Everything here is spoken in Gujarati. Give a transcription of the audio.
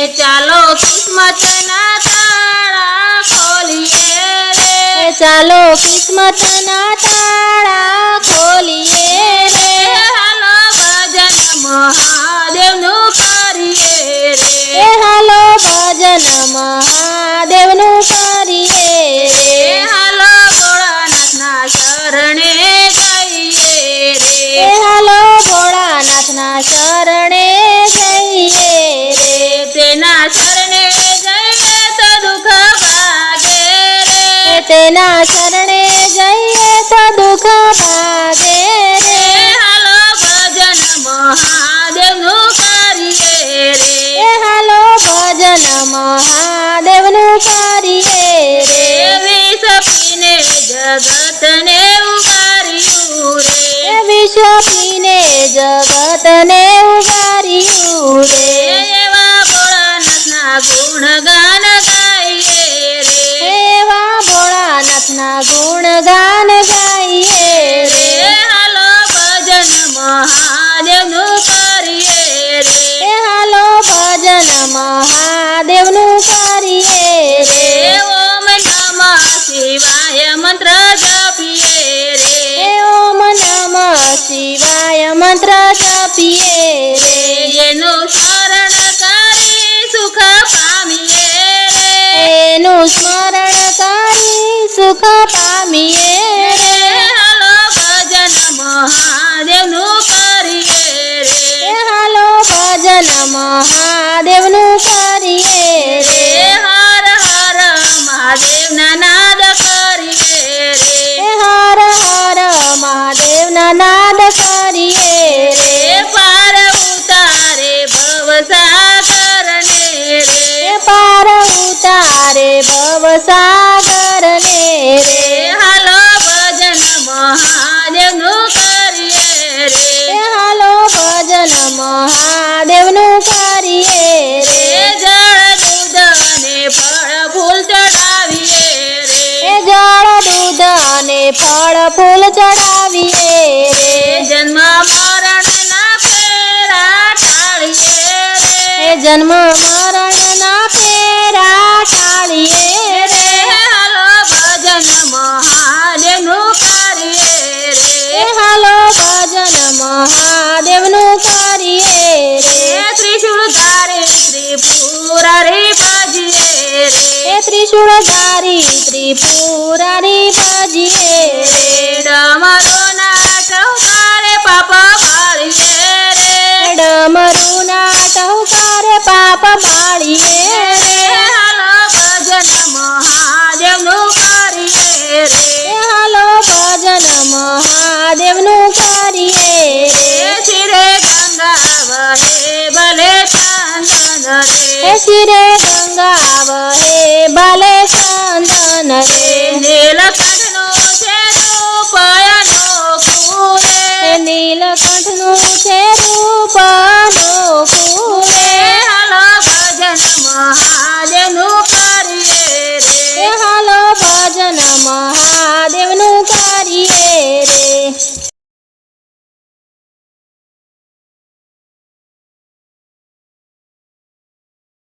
ચાલો કિસ્મતના તાળા ખોલીએ રે ચાલો કિસ્મતના તાળા ખોલીએ રે હાલો ભજન મહાદેવનું કરીએ રે હાલો ભજન મહાદેવનું કરીએ રે હાલો ભોળાનાથના શરણે જઈએ રે હાલો ભોળાનાથના શરણે જઈએ રે તેના શરણે જઈએ તો દુઃખ ભાગે રે તેના શરણે જઈએ તો દુઃખ ભાગે રે હાલો ભજન મહાદેવનું કરીએ રે હાલો ભજન મહાદેવનું કરીએ રે વિષ પીને જગતને ઉગાર્યું રે વિષ પીને જગતને ઉગાર્યું રે એવા ભોળાનાથના ગુણગાન ગાઈએ રે એવા ભોળાનાથના ગુણગાન ગાઈએ રે હાલો ભજન મહાદેવનું કરીએ રે હાલો ભજન મહાદેવનું કરીએ રે ઓમ નમઃ શિવાય મંત્ર જપીએ રે ઓમ નમઃ શિવાય મંત્ર જપીએ રે એનું સ્મરણ કરી સુખ પામીએ રે એનું સ્મરણ કરી સુખ પામીએ રે હાલો ભજન મહાદેવનું કરીએ રે હાલો ભજન મહાદેવનું કરીએ રે હર હર મહાદેવના નાદ કરીએ રે હર હર મહાદેવના નાદ કરીએ રે પાર ઉતારે ભવસાગરને રે પાર ઉતારે ભવસાગરને રે હાલો ભજન મહાદેવનું કરીએ રે હાલો ભજન મહાદેવનું કરીએ રે જળ દૂધ અને ફળ ફૂલ ચડાવીએ રે જળ દૂધ અને ફળ ફૂલ ચડાવીએ રે જન્મ મરણના ફેરા ટાળીએ રે જન્મ મરણના ફેરા ટાળીએ રે હાલો ભજન મહાદેવનું કરીએ રે હાલો ભજન મહાદેવનું કરીએ રે ત્રિશુળધારી ત્રિપુરારી ભજીએ રે ત્રિશુળધારી ત્રિપુરારી ભજીએ રે ડમરુના ટહુકારે પાપ બાળીએ રે ડમરુના ટહુકારે પાપ બાળીએ રે હાલો ભજન મહાદેવનું કરીએ રે હાલો ભજન મહાદેવનું કરીએ રે શિરે ગંગા વહે ભલે ચંદન રે શિરે ગંગા વહે ભલે ચંદન રે નીલકંઠનું છે રૂપ અનોખું રે નીલકંઠનું છે રૂપ અનોખું રે